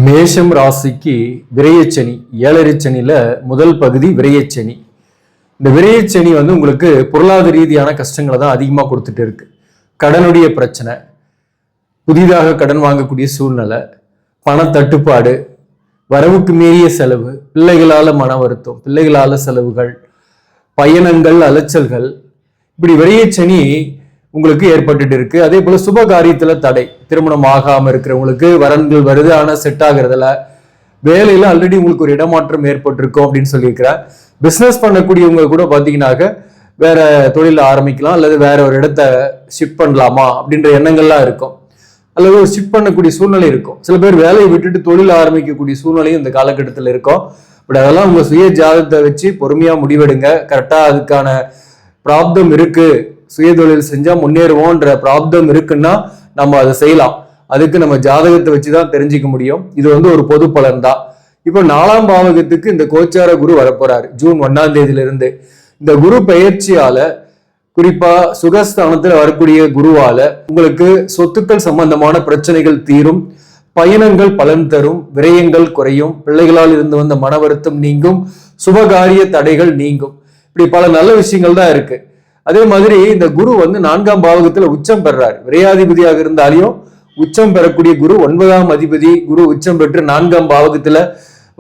மேஷம் ராசிக்கு விரயச்சனி, ஏழரை சனியில முதல் பகுதி விரயச்சனி. இந்த விரயச்சனி உங்களுக்கு பொருளாதார ரீதியான கஷ்டங்களை தான் அதிகமாக கொடுத்துட்டு இருக்கு. கடனுடைய பிரச்சனை, புதிதாக கடன் வாங்கக்கூடிய சூழ்நிலை, பண தட்டுப்பாடு, வரவுக்கு மீறிய செலவு, பிள்ளைகளால மன வருத்தம், பிள்ளைகளால செலவுகள், பயணங்கள், அலைச்சல்கள், இப்படி விரயச்சனி உங்களுக்கு ஏற்பட்டுட்டு இருக்கு. அதே போல சுப காரியத்துல தடை, திருமணம் ஆகாம இருக்கிறவங்களுக்கு வரன்கள் வருது, ஆனா செட் ஆகுறதுல, வேலையில ஆல்ரெடி உங்களுக்கு ஒரு இடமாற்றம் ஏற்பட்டிருக்கும் அப்படின்னு சொல்லியிருக்கிறார். பிசினஸ் பண்ணக்கூடியவங்க கூட பாத்தீங்கன்னாக்க வேற தொழில ஆரம்பிக்கலாம், அல்லது வேற ஒரு இடத்த ஷிஃப்ட் பண்ணலாமா அப்படின்ற எண்ணங்கள்லாம் இருக்கும், அல்லது ஒரு ஷிஃப்ட் பண்ணக்கூடிய சூழ்நிலை இருக்கும். சில பேர் வேலையை விட்டுட்டு தொழில் ஆரம்பிக்கக்கூடிய சூழ்நிலையும் இந்த காலகட்டத்தில் இருக்கும். பட் அதெல்லாம் உங்க சுய ஜாதகத்தை வச்சு பொறுமையா முடிவெடுங்க. கரெக்டா அதுக்கான பிராப்தம் இருக்கு, சுய தொழில் செஞ்சா முன்னேறுவோன்ற பிராப்தம் இருக்குன்னா நம்ம அதை செய்யலாம். அதுக்கு நம்ம ஜாதகத்தை வச்சுதான் தெரிஞ்சுக்க முடியும். இது ஒரு பொது பலன் தான். இப்போ 4ஆம் பாவகத்துக்கு இந்த கோச்சார குரு வரப்போறாரு ஜூன் 1ஆம் தேதியிலிருந்து. இந்த குரு பெயர்ச்சியால, குறிப்பா சுகஸ்தானத்துல வரக்கூடிய குருவால உங்களுக்கு சொத்துக்கள் சம்பந்தமான பிரச்சனைகள் தீரும், பயணங்கள் பலன் தரும், விரயங்கள் குறையும், பிள்ளைகளால் இருந்து வந்த மன வருத்தம் நீங்கும், சுபகாரிய தடைகள் நீங்கும். இப்படி பல நல்ல விஷயங்கள் தான் இருக்கு. அதே மாதிரி இந்த குரு 4ஆம் பாவகத்துல உச்சம் பெறாரு. விரையாதிபதியாக இருந்தாலையும் உச்சம் பெறக்கூடிய குரு 9ஆம் அதிபதி குரு உச்சம் பெற்று 4ஆம் பாவகத்துல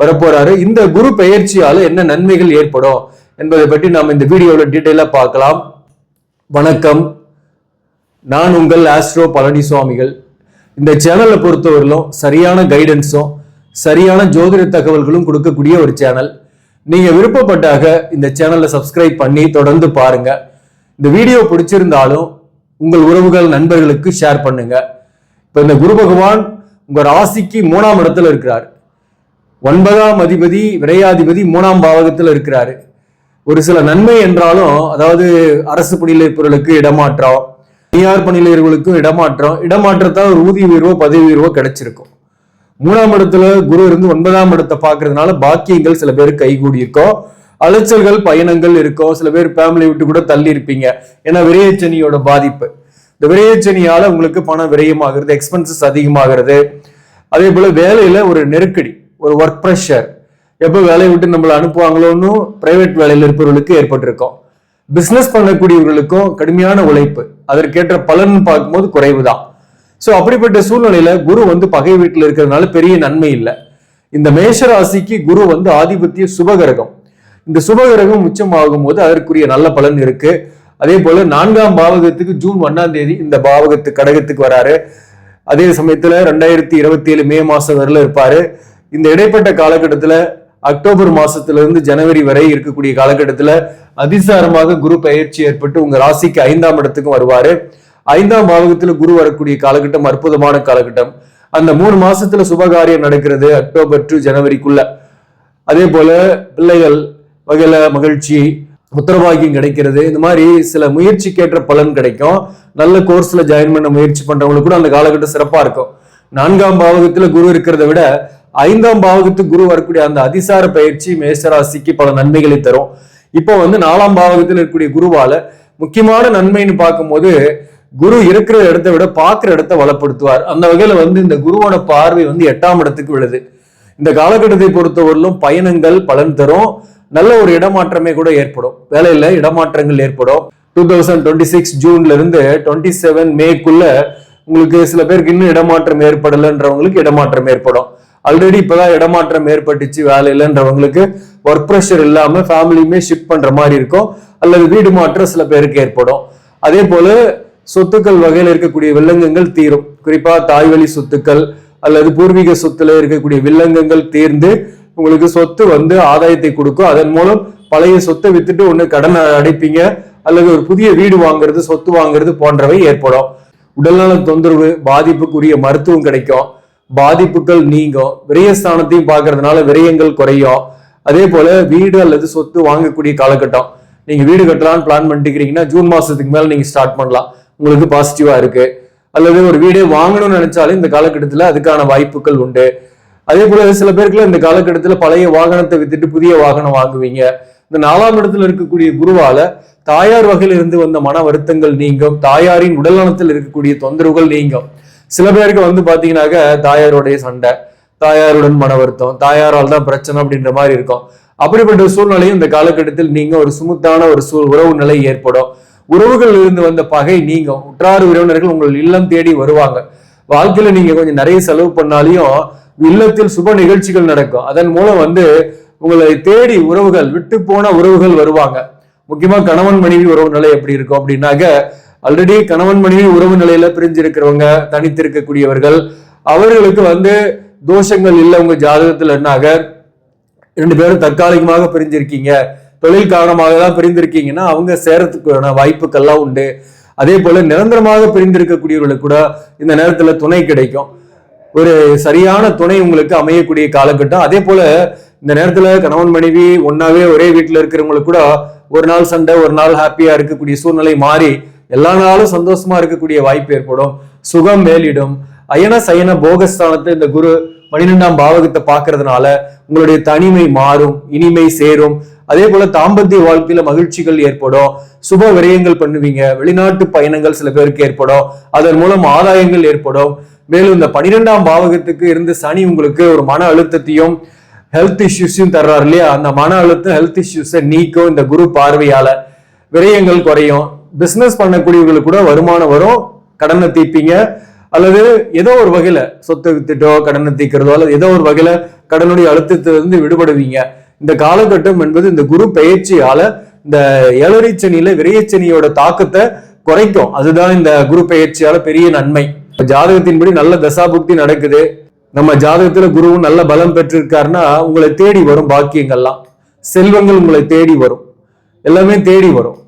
வரப்போறாரு. இந்த குரு பெயர்ச்சியால என்ன நன்மைகள் ஏற்படும் என்பதை பற்றி நாம் இந்த வீடியோல டீட்டெயிலா பார்க்கலாம். வணக்கம், நான் உங்கள் ஆஸ்ட்ரோ பழனிசுவாமிகள். இந்த சேனலை பொறுத்தவரையிலும் சரியான கைடன்ஸும் சரியான ஜோதிட தகவல்களும் கொடுக்கக்கூடிய ஒரு சேனல். நீங்க விருப்பப்பட்டாக இந்த சேனலை சப்ஸ்கிரைப் பண்ணி தொடர்ந்து பாருங்க. இந்த வீடியோ பிடிச்சிருந்தாலும் உங்கள் உறவுகள் நண்பர்களுக்கு ஷேர் பண்ணுங்க. இப்ப இந்த குரு பகவான் உங்க ராசிக்கு 3ஆம் இடத்துல இருக்கிறார். 9ஆம் அதிபதி விரையாதிபதி 3ஆம் பாவகத்துல இருக்கிறாரு. ஒரு சில நன்மை என்றாலும், அதாவது அரசு பணியில் இருப்பவர்களுக்கு இடமாற்றம், தனியார் பணியில் இருப்பவர்களுக்கும் இடமாற்றத்தால் ஒரு ஊதிய உயர்வோ பதவி உயர்வோ கிடைச்சிருக்கும். 3ஆம் இடத்துல குரு இருந்து 9ஆம் இடத்தை பாக்குறதுனால பாக்கியங்கள் சில பேருக்கு கைகூடி இருக்கும். அலைச்சல்கள் பயணங்கள் இருக்கும். சில பேர் ஃபேமிலி விட்டு கூட தள்ளி இருப்பீங்க. ஏன்னா விரயச்சனியோட பாதிப்பு. இந்த விரயச்சனியால உங்களுக்கு பணம் விரயமாகிறது, எக்ஸ்பென்சஸ் அதிகமாகிறது. அதே போல வேலையில ஒரு நெருக்கடி, ஒரு ஒர்க் ப்ரெஷர், எப்போ வேலையை விட்டு நம்மளை அனுப்புவாங்களோன்னு பிரைவேட் வேலையில் இருப்பவர்களுக்கு ஏற்பட்டிருக்கும். பிசினஸ் பண்ணக்கூடியவர்களுக்கும் கடுமையான உழைப்பு, அதற்கேற்ற பலன் பார்க்கும்போது குறைவுதான். ஸோ அப்படிப்பட்ட சூழ்நிலையில குரு பகை வீட்டில் இருக்கிறதுனால பெரிய நன்மை இல்லை. இந்த மேஷ ராசிக்கு குரு ஆதிபத்திய சுபகிரகம். இந்த சுபகிரகம் உச்சமாகும் போது அதற்குரிய நல்ல பலன் இருக்கு. அதே போல 4ஆம் பாவகத்துக்கு ஜூன் 1ஆம் தேதி இந்த கடகத்துக்கு வராரு. அதே சமயத்துல 2027 மே மாசம் வரல இருப்பாரு. இந்த இடைப்பட்ட காலகட்டத்துல அக்டோபர் மாசத்துல இருந்து ஜனவரி வரை இருக்கக்கூடிய காலகட்டத்துல அதிசாரமாக குரு பெயர்ச்சி ஏற்பட்டு உங்க ராசிக்கு 5ஆம் இடத்துக்கும் வருவாரு. 5ஆம் பாவகத்துல குரு வரக்கூடிய காலகட்டம் அற்புதமான காலகட்டம். அந்த 3 மாசத்துல சுபகாரியம் நடக்கிறது அக்டோபர் டு ஜனவரிக்குள்ள. அதே போல பிள்ளைகள் வகையில மகிழ்ச்சி, உத்தரவாகியம் கிடைக்கிறது. இந்த மாதிரி சில முயற்சிக்கேற்ற பலன் கிடைக்கும். நல்ல கோர்ஸ்ல ஜாயின் பண்ண முயற்சி பண்றவங்களுக்கு கூட அந்த காலகட்டம் சிறப்பா இருக்கும். 4ஆம் பாவகத்துல குரு இருக்கிறத விட 5ஆம் பாவகத்துக்கு குரு வரக்கூடிய அந்த அதிசார பயிற்சி மேஷராசிக்கு பல நன்மைகளை தரும். இப்போ 4ஆம் பாவகத்தில் இருக்கக்கூடிய குருவால முக்கியமான நன்மைன்னு பார்க்கும்போது, குரு இருக்கிற இடத்தை விட பார்க்கிற இடத்தை வளப்படுத்துவார். அந்த வகையில இந்த குருவோட பார்வை 8ஆம் இடத்துக்கு விழுது. இந்த காலகட்டத்தை பொறுத்தவரையிலும் பயணங்கள் பலன் தரும். நல்ல ஒரு இடமாற்றமே கூட ஏற்படும், வேலையில இடமாற்றங்கள் ஏற்படும். 2026 ஜூன்ல இருந்து 27 மேக்குள்ள உங்களுக்கு சில பேருக்கு இன்னும் இடமாற்றம் ஏற்படலைன்றவங்களுக்கு இடமாற்றம் ஏற்படும். ஆல்ரெடி இப்பதான் இடமாற்றம் ஏற்பட்டுச்சு வேலையிலன்றவங்களுக்கு ஒர்க் ப்ரெஷர் இல்லாம ஃபேமிலியுமே ஷிஃப்ட் பண்ற மாதிரி இருக்கும், அல்லது வீடு மாற்றம் சில பேருக்கு ஏற்படும். அதே போல சொத்துக்கள் வகையில் இருக்கக்கூடிய வில்லங்கங்கள் தீரும். குறிப்பா தாய்வழி சொத்துக்கள் அல்லது பூர்வீக சொத்துல இருக்கக்கூடிய வில்லங்கங்கள் தீர்ந்து உங்களுக்கு சொத்து ஆதாயத்தை கொடுக்கும். அதன் மூலம் பழைய சொத்தை வித்துட்டு ஒண்ணு கடன் அடைப்பீங்க, அல்லது ஒரு புதிய வீடு வாங்குறது, சொத்து வாங்குறது போன்றவை ஏற்படும். உடல்நல தொந்தரவு, பாதிப்புக்குரிய மருத்துவம் கிடைக்கும், பாதிப்புகள் நீங்கும். விரயஸ்தானத்தையும் பார்க்கறதுனால விரயங்கள் குறையும். அதே போல வீடு அல்லது சொத்து வாங்கக்கூடிய காலகட்டம், நீங்க வீடு கட்டலாம்னு பிளான் பண்ணிக்கிறீங்கன்னா ஜூன் மாசத்துக்கு மேல நீங்க ஸ்டார்ட் பண்ணலாம், உங்களுக்கு பாசிட்டிவா இருக்கு. அல்லது ஒரு வீடே வாங்கணும்னு நினைச்சாலும் இந்த காலகட்டத்துல அதுக்கான வாய்ப்புகள் உண்டு. அதே போல சில பேருக்குள்ள இந்த காலகட்டத்துல பழைய வாகனத்தை வித்துட்டு புதிய வாகனம் வாங்குவீங்க. இந்த 4ஆம் இடத்துல இருக்கக்கூடிய குருவால தாயார் வகையில் இருந்து வந்த மன வருத்தங்கள் நீங்கும், தாயாரின் உடல்நலத்தில் இருக்கக்கூடிய தொந்தரவுகள் நீங்கும். சில பேருக்கு பாத்தீங்கன்னாக்க தாயாருடைய சண்டை, தாயாருடன் மன வருத்தம், தாயாரால் தான் பிரச்சனை அப்படின்ற மாதிரி இருக்கும். அப்படிப்பட்ட சூழ்நிலையும் இந்த காலகட்டத்தில் நீங்க ஒரு சுமுத்தான ஒரு உறவு நிலை ஏற்படும். உறவுகள் இருந்து வந்த பகை நீங்கும். உற்றார் உறவினர்கள் உங்கள் இல்லம் தேடி வருவாங்க. வாழ்க்கையில நீங்க கொஞ்சம் நிறைய செலவு பண்ணாலையும் இல்லத்தில் சுப நிகழ்ச்சிகள் நடக்கும். அதன் மூலம் உங்களை தேடி உறவுகள், விட்டு போன உறவுகள் வருவாங்க. முக்கியமா கணவன் மனைவி உறவு நிலை எப்படி இருக்கும் அப்படின்னாக்க, ஆல்ரெடி கணவன் மனைவி உறவு நிலையில பிரிஞ்சிருக்கிறவங்க, தனித்திருக்கக்கூடியவர்கள், அவர்களுக்கு தோஷங்கள் இல்லை உங்க ஜாதகத்துல. என்னாக 2 பேரும் தற்காலிகமாக பிரிஞ்சிருக்கீங்க, தொழில் காரணமாக தான் பிரிந்திருக்கீங்கன்னா அவங்க சேரத்துக்கான வாய்ப்புகள்லாம் உண்டு. அதே போல நிரந்தரமாக பிரிந்திருக்கக்கூடியவர்களுக்கு கூட இந்த நேரத்துல துணை கிடைக்கும். ஒரு சரியான துணை உங்களுக்கு அமையக்கூடிய காலகட்டம். அதே போல இந்த நேரத்துல கணவன் மனைவி ஒன்னாவே ஒரே வீட்டுல இருக்கிறவங்களுக்கு கூட ஒரு நாள் சண்டை, ஒரு நாள் ஹாப்பியா இருக்கக்கூடிய சூழ்நிலை மாறி எல்லா நாளும் சந்தோஷமா இருக்கக்கூடிய வாய்ப்பு ஏற்படும். சுகம் மேலிடும். அயன சயன போகஸ்தானத்தை இந்த குரு 12ஆம் பாவகத்தை பார்க்கறதுனால உங்களுடைய தனிமை மாறும், இனிமை சேரும். அதே போல தாம்பத்திய வாழ்க்கையில மகிழ்ச்சிகள் ஏற்படும். சுப விரயங்கள் பண்ணுவீங்க. வெளிநாட்டு பயணங்கள் சில பேருக்கு ஏற்படும். அதன் மூலம் ஆதாயங்கள் ஏற்படும். மேலும் இந்த 12ஆம் பாவகத்துக்கு இருந்து சனி உங்களுக்கு ஒரு மன அழுத்தத்தையும் ஹெல்த் இஷ்யூஸையும் தர்றாரு இல்லையா? அந்த மன அழுத்தம் ஹெல்த் இஷ்யூஸை நீக்கும் இந்த குரு பார்வையால. விரயங்கள் குறையும். பிசினஸ் பண்ணக்கூடியவர்களுக்கு கூட வருமானம் வரும். கடனை தீர்ப்பீங்க, அல்லது ஏதோ ஒரு வகையில சொத்து வித்துட்டோ கடனை தீர்க்கிறதோ அல்லது ஏதோ ஒரு வகையில கடனுடைய அழுத்தத்திலிருந்து விடுபடுவீங்க. இந்த காலகட்டம் என்பது இந்த குரு பெயர்ச்சியால இந்த ஏழரைச்சனியில விரயச்சனியோட தாக்கத்தை குறைக்கும். அதுதான் இந்த குரு பெயர்ச்சியால பெரிய நன்மை. ஜாதகத்தின்படி நல்ல தசாபுக்தி நடக்குது, நம்ம ஜாதகத்துல குருவும் நல்ல பலம் பெற்றிருக்காருன்னா உங்களை தேடி வரும் பாக்கியங்கள்லாம், செல்வங்கள் உங்களை தேடி வரும், எல்லாமே தேடி வரும்.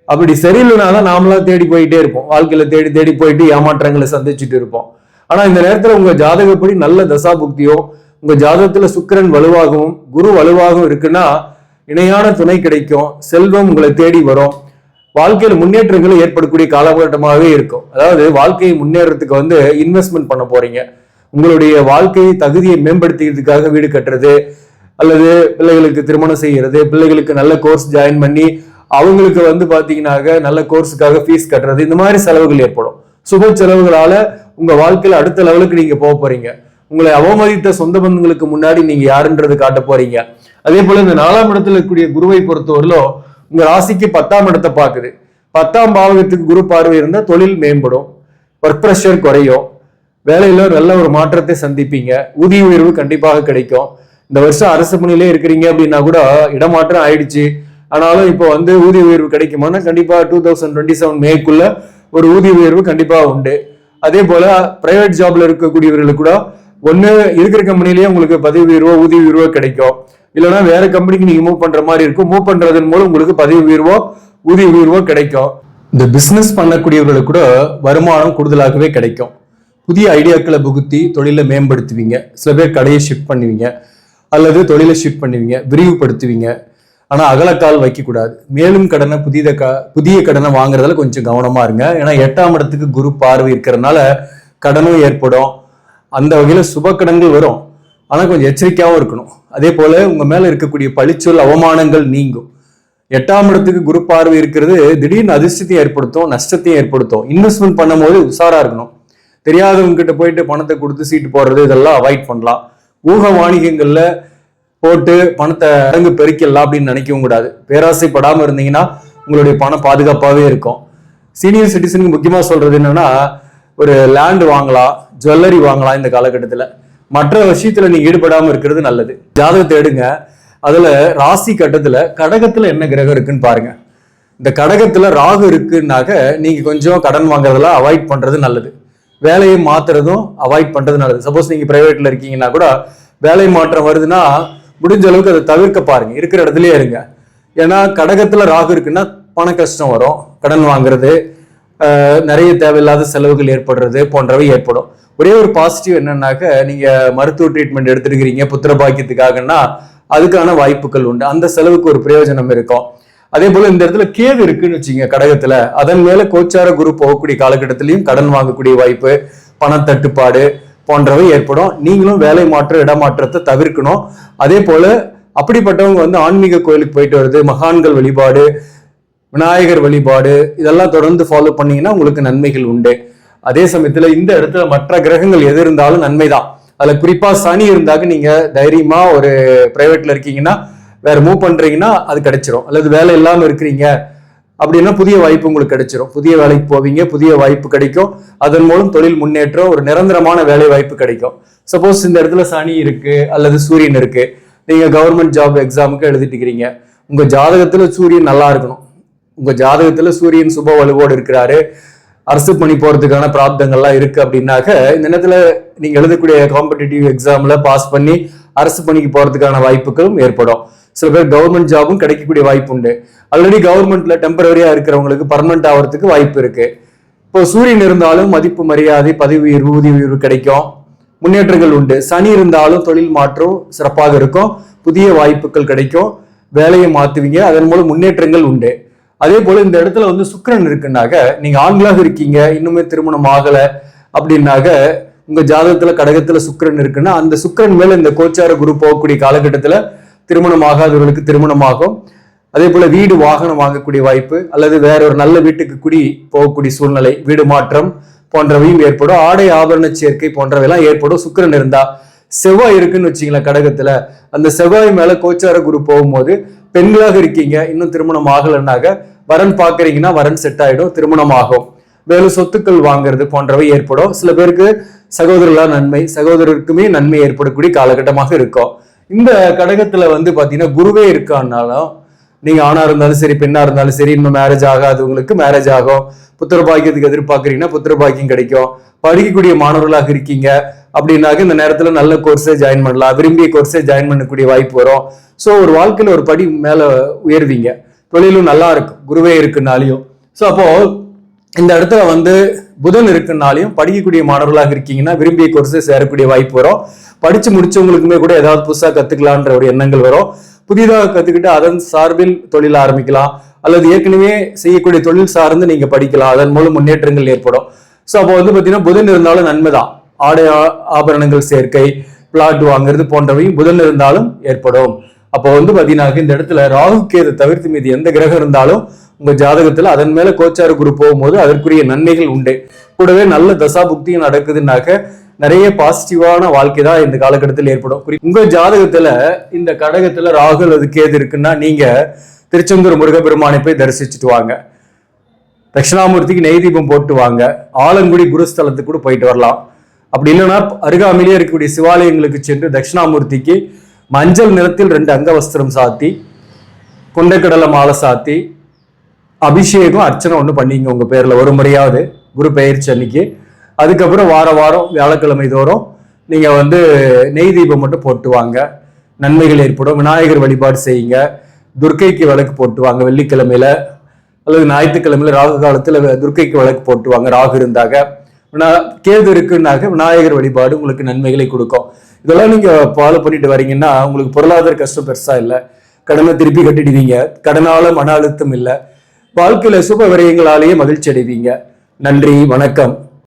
அப்படி சரியில்லைனாதான் நாமளா தேடி போயிட்டே இருப்போம். வாழ்க்கையில தேடி தேடி போயிட்டு ஏமாற்றங்களை சந்திச்சுட்டு இருப்போம். ஆனா இந்த நேரத்துல உங்க ஜாதகப்படி நல்ல தசாபுக்தியோ, உங்க ஜாதகத்துல சுக்கிரன் வலுவாகவும் குரு வலுவாகவும் இருக்குன்னா இணையான துணை கிடைக்கும். செல்வம் உங்களை தேடி வரும். வாழ்க்கையில முன்னேற்றங்களை ஏற்படக்கூடிய காலகட்டமாகவே இருக்கும். அதாவது வாழ்க்கையை முன்னேறதுக்கு இன்வெஸ்ட்மெண்ட் பண்ண போறீங்க. உங்களுடைய வாழ்க்கை தகுதியை மேம்படுத்திக்கிறதுக்காக வீடு கட்டுறது, அல்லது பிள்ளைகளுக்கு திருமணம் செய்யறது, பிள்ளைகளுக்கு நல்ல கோர்ஸ் ஜாயின் பண்ணி அவங்களுக்கு பாத்தீங்கன்னாக்க நல்ல கோர்ஸுக்காக ஃபீஸ் கட்டுறது, இந்த மாதிரி செலவுகள் ஏற்படும். சுப செலவுகளால உங்க வாழ்க்கையில அடுத்த லெவலுக்கு நீங்க போக போறீங்க. உங்களை அவமதித்த சொந்த பந்தங்களுக்கு முன்னாடி நீங்க யாருன்றது காட்ட போறீங்க. அதே போல இந்த 4ஆம் இடத்துல இருக்கக்கூடிய குருவை பொறுத்தவரையிலும் உங்க ராசிக்கு 10ஆம் இடத்தை பார்க்குது. 10ஆம் பாவகத்துக்கு குரு பார்வை இருந்தா தொழில் மேம்படும், ஒர்க் ப்ரெஷர் குறையும், வேலையில நல்ல ஒரு மாற்றத்தை சந்திப்பீங்க, ஊதிய உயர்வு கண்டிப்பாக கிடைக்கும். இந்த வருஷம் அரசு பணியிலே இருக்கிறீங்க அப்படின்னா கூட இடமாற்றம் ஆயிடுச்சு, ஆனாலும் இப்போ ஊதிய உயர்வு கிடைக்குமானா கண்டிப்பா 2027 மேக்குள்ள ஒரு ஊதிய உயர்வு கண்டிப்பா உண்டு. அதே போல பிரைவேட் ஜாப்ல இருக்கக்கூடியவர்களுக்கு கூட ஒண்ணு இருக்கிற கம்பெனிலேயே உங்களுக்கு பதவி உயர்வோ ஊதிய உயர்வோ கிடைக்கும், இல்லைன்னா வேற கம்பெனிக்கு நீங்க மூவ் பண்ற மாதிரி இருக்கும். மூவ் பண்றதன் மூலம் உங்களுக்கு பதவி உயர்வோ ஊதிய உயர்வோ கிடைக்கும். இந்த பிசினஸ் பண்ணக்கூடியவர்களுக்கு கூட வருமானம் கூடுதலாகவே கிடைக்கும். புதிய ஐடியாக்களை புகுத்தி தொழிலை மேம்படுத்துவீங்க. சில பேர் கடையை ஷிஃப்ட் பண்ணுவீங்க, அல்லது தொழிலை ஷிஃப்ட் பண்ணுவீங்க, விரிவுபடுத்துவீங்க. ஆனா அகலக்கால் வைக்கக்கூடாது. மேலும் கடனை புதிய கடனை வாங்குறதுல கொஞ்சம் கவனமா இருங்க. ஏன்னா 8ஆம் இடத்துக்கு குரு பார்வை இருக்கிறதுனால கடனும் ஏற்படும். அந்த வகையில சுப கடன்கள் வரும், ஆனா கொஞ்சம் எச்சரிக்கையாகவும் இருக்கணும். அதே போல உங்க மேல இருக்கக்கூடிய பழிச்சொல் அவமானங்கள் நீங்கும். 8ஆம் இடத்துக்கு குரு பார்வை இருக்கிறது திடீர்னு அதிர்ஷ்டத்தையும் ஏற்படுத்தும், நஷ்டத்தையும் ஏற்படுத்தும். இன்வெஸ்ட்மெண்ட் பண்ணும்போது உஷாரா இருக்கணும். தெரியாதவங்க கிட்ட போயிட்டு பணத்தை கொடுத்து சீட்டு போடுறது இதெல்லாம் அவாய்ட் பண்ணலாம். ஊக வாணிகங்கள்ல போட்டு பணத்தை அடங்கு பெருக்கலாம் அப்படின்னு நினைக்கவும் கூடாது. பேராசைப்படாம இருந்தீங்கன்னா உங்களுடைய பணம் பாதுகாப்பாகவே இருக்கும். சீனியர் சிட்டிசனுக்கு முக்கியமா சொல்றது என்னன்னா, ஒரு லேண்ட் வாங்கலாம், ஜுவல்லரி வாங்கலாம். இந்த காலகட்டத்துல மற்ற விஷயத்துல நீங்க ஈடுபடாம இருக்கிறது நல்லது. ஜாதகத்தை எடுங்க, அதுல ராசி கட்டத்துல கடகத்துல என்ன கிரகம் இருக்குன்னு பாருங்க. இந்த கடகத்துல ராகு இருக்குன்னாக்க நீங்க கொஞ்சம் கடன் வாங்குறதெல்லாம் அவாய்ட் பண்றது நல்லது. வேலையை மாத்துறதும் அவாய்ட் பண்றது நல்லது. சப்போஸ் நீங்க பிரைவேட்ல இருக்கீங்கன்னா கூட வேலை மாற்றம் வருதுன்னா முடிஞ்ச அளவுக்கு அதை தவிர்க்க பாருங்க, இருக்கிற இடத்துலயே இருங்க. ஏன்னா கடகத்துல ராகு இருக்குன்னா பண கஷ்டம் வரும், கடன் வாங்குறது, நிறைய தேவையில்லாத செலவுகள் ஏற்படுறது போன்றவை ஏற்படும். ஒரே ஒரு பாசிட்டிவ் என்னன்னாக்க, நீங்க மருத்துவ ட்ரீட்மெண்ட் எடுத்துருக்கிறீங்க புத்திர பாக்கியத்துக்காகன்னா அதுக்கான வாய்ப்புகள் உண்டு, அந்த செலவுக்கு ஒரு பிரயோஜனம் இருக்கும். அதே போல இந்த இடத்துல கேது இருக்குன்னு வச்சுங்க கடகத்துல, அதன் மேல கோச்சார குரு போகக்கூடிய காலகட்டத்திலையும் கடன் வாங்கக்கூடிய வாய்ப்பு, பணத்தட்டுப்பாடு போன்றவை ஏற்படும். நீங்களும் வேலை மாற்ற இடமாற்றத்தை தவிர்க்கணும். அதே போல அப்படிப்பட்டவங்க ஆன்மீக கோயிலுக்கு போயிட்டு வருது, மகான்கள் வழிபாடு, விநாயகர் வழிபாடு, இதெல்லாம் தொடர்ந்து ஃபாலோ பண்ணீங்கன்னா உங்களுக்கு நன்மைகள் உண்டு. அதே சமயத்துல இந்த இடத்துல மற்ற கிரகங்கள் எது இருந்தாலும் நன்மைதான். அதுல குறிப்பா சனி இருந்தாக்க நீங்க தைரியமா ஒரு பிரைவேட்ல இருக்கீங்கன்னா வேற மூவ் பண்றீங்கன்னா அது கிடைச்சிரும். அல்லது வேலை இல்லாம இருக்கிறீங்க அப்படின்னா புதிய வாய்ப்பு உங்களுக்கு கிடைச்சிரும். புதிய வேலைக்கு போவீங்க, புதிய வாய்ப்பு கிடைக்கும். அதன் மூலம் தொழில் முன்னேற்றம், ஒரு நிரந்தரமான வேலை வாய்ப்பு கிடைக்கும். சப்போஸ் இந்த இடத்துல சனி இருக்கு அல்லது சூரியன் இருக்கு, நீங்க கவர்மெண்ட் ஜாப் எக்ஸாமுக்கு எழுதிட்டு இருக்கிறீங்க, உங்க ஜாதகத்துல சூரியன் நல்லா இருக்கணும். உங்க ஜாதகத்துல சூரியன் சுப வலுவோடு இருக்கிறாரு, அரசு பணி போறதுக்கான பிராப்தங்கள்லாம் இருக்கு அப்படின்னாக்க இந்த நேரத்துல நீங்க எழுதக்கூடிய காம்படிட்டிவ் எக்ஸாம்ல பாஸ் பண்ணி அரசு பணிக்கு போறதுக்கான வாய்ப்புகளும் ஏற்படும். சில பேர் கவர்மெண்ட் ஜாபும் கிடைக்கக்கூடிய வாய்ப்பு உண்டு. ஆல்ரெடி கவர்மெண்ட்ல டெம்பரரியா இருக்கிறவங்களுக்கு பர்மனன்ட் ஆகிறதுக்கு வாய்ப்பு இருக்கு. இப்போ சூரியன் இருந்தாலும் மதிப்பு மரியாதை, பதவி உயர்வு, ஊதிய உயர்வு கிடைக்கும், முன்னேற்றங்கள் உண்டு. சனி இருந்தாலும் தொழில் மாற்றம் சிறப்பாக இருக்கும், புதிய வாய்ப்புகள் கிடைக்கும், வேலையை மாத்துவீங்க, அதன் மூலம் முன்னேற்றங்கள் உண்டு. அதே போல இந்த இடத்துல வந்து சுக்கிரன் இருக்குன்னாக்க நீங்க ஆண்களாக இருக்கீங்க, இன்னுமே திருமணம் ஆகல அப்படின்னாக்க உங்க ஜாதகத்துல கடகத்துல சுக்கிரன் இருக்குன்னா அந்த சுக்கிரன் மேல இந்த கோச்சார குரு போகக்கூடிய காலகட்டத்துல திருமணம் ஆகாதவர்களுக்கு திருமணமாகும். அதே போல வீடு வாகனம் வாங்கக்கூடிய வாய்ப்பு, அல்லது வேற ஒரு நல்ல வீட்டுக்கு குடி போகக்கூடிய சூழ்நிலை, வீடு மாற்றம் போன்றவையும் ஏற்படும். ஆடை ஆபரண சேர்க்கை போன்றவையெல்லாம் ஏற்படும் சுக்கிரன் இருந்தா. செவ்வாய் இருக்குன்னு வச்சுங்களேன் கடகத்துல, அந்த செவ்வாய் மேல கோச்சார குரு போகும்போது பெண்களாக இருக்கீங்க, இன்னும் திருமணம் ஆகலைன்னாக்க வரன் பாக்குறீங்கன்னா வரன் செட் ஆயிடும், திருமணம் ஆகும். மேலும் சொத்துக்கள் வாங்குறது போன்றவை ஏற்படும். சில பேருக்கு சகோதரர்களா நன்மை, சகோதரருக்குமே நன்மை ஏற்படக்கூடிய காலகட்டமாக இருக்கும். இந்த கடகத்துல வந்து பாத்தீங்கன்னா குருவே இருக்கான்னாலும் நீங்க ஆணா இருந்தாலும் சரி பெண்ணா இருந்தாலும் சரி, இன்னும் மேரேஜ் ஆகாதவங்களுக்கு மேரேஜ் ஆகும். புத்திர பாக்கியத்துக்கு எதிர்பார்க்கறீங்கன்னா புத்திர பாக்கியம் கிடைக்கும். படிக்கக்கூடிய மாணவர்களாக இருக்கீங்க அப்படின்னாக்க இந்த நேரத்துல நல்ல கோர்ஸே ஜாயின் பண்ணலாம், விரும்பிய கோர்ஸே ஜாயின் பண்ணக்கூடிய வாய்ப்பு வரும். ஸோ ஒரு வாழ்க்கையில ஒரு படி மேல உயர்வீங்க, தொழிலும் நல்லா இருக்கும் குருவே இருக்குனாலையும். ஸோ அப்போ இந்த இடத்துல வந்து புதன் இருக்குனாலையும் படிக்கக்கூடிய மாணவர்களாக இருக்கீங்கன்னா விரும்பிய கோர்ஸை சேரக்கூடிய வாய்ப்பு வரும். படிச்சு முடிச்சவங்களுக்குமே கூட ஏதாவது புதுசா கத்துக்கலான்ற ஒரு எண்ணங்கள் வரும். புதிதாக கத்துக்கிட்டு அதன் சார்பில் தொழில் ஆரம்பிக்கலாம், அல்லது ஏற்கனவே செய்யக்கூடிய தொழில் சார்ந்து நீங்க படிக்கலாம், அதன் மூலம் முன்னேற்றங்கள் ஏற்படும். ஸோ அப்போ வந்து பாத்தீங்கன்னா புதன் இருந்தாலும் நன்மைதான். ஆடை ஆபரணங்கள் சேர்க்கை, பிளாட் வாங்குறது போன்றவையும் புதன் இருந்தாலும் ஏற்படும். அப்போ வந்து பாத்தீங்கன்னா இந்த இடத்துல ராகு கேது தவிர்த்து மீது எந்த கிரகம் இருந்தாலும் உங்க ஜாதகத்துல அதன் மேல கோச்சார குரு போகும்போது அதற்குரிய நன்மைகள் உண்டு. கூடவே நல்ல தசா புக்தியும் நடக்குதுன்னாக்க நிறைய பாசிட்டிவான வாழ்க்கை தான் இந்த காலகட்டத்தில் ஏற்படும். உங்க ஜாதகத்துல இந்த கடகத்துல ராகு அல்லது கேது இருக்குன்னா நீங்க திருச்செந்தூர் முருகப்பெருமானை போய் தரிசிச்சுட்டு வாங்க, தட்சிணாமூர்த்திக்கு நெய் தீபம் போட்டு வாங்க, ஆலங்குடி குருஸ்தலத்துக்கு கூட போயிட்டு வரலாம். அப்படி இல்லைன்னா அருகாமையிலே இருக்கக்கூடிய சிவாலயங்களுக்கு சென்று தட்சிணாமூர்த்திக்கு மஞ்சள் நிறத்தில் 2 அங்கவஸ்திரம் சாத்தி, கொண்டைக்கடலை மாலை சாத்தி, அபிஷேகம் அர்ச்சனை ஒன்று பண்ணிங்க உங்க பேர்ல ஒரு முறையாவது குரு பெயர்ச்சி அன்னைக்கு. அதுக்கப்புறம் வாரம் வியாழக்கிழமை தோறும் நீங்க வந்து நெய் தீபம் மட்டும் போட்டு வாங்க, நன்மைகள் ஏற்படும். விநாயகர் வழிபாடு செய்யுங்க, துர்க்கைக்கு விளக்கு போட்டு வாங்க வெள்ளிக்கிழமையில, அல்லது ஞாயிற்றுக்கிழமையில ராகு காலத்துல துர்க்கைக்கு விளக்கு போட்டு வாங்க ராகு இருந்தாக. கேது இருக்குன்னாக்க விநாயகர் வழிபாடு உங்களுக்கு நன்மைகளை கொடுக்கும். இதெல்லாம் நீங்க ஃபாலோ பண்ணிட்டு வரீங்கன்னா உங்களுக்கு பொருளாதார கஷ்டம் பெருசா இல்லை, கடனை திருப்பி கட்டிடுவீங்க, கடனால மன அழுத்தம் இல்லை, வாழ்க்கையில சுப விரயங்களாலேயே மகிழ்ச்சி அடைவீங்க. நன்றி, வணக்கம்.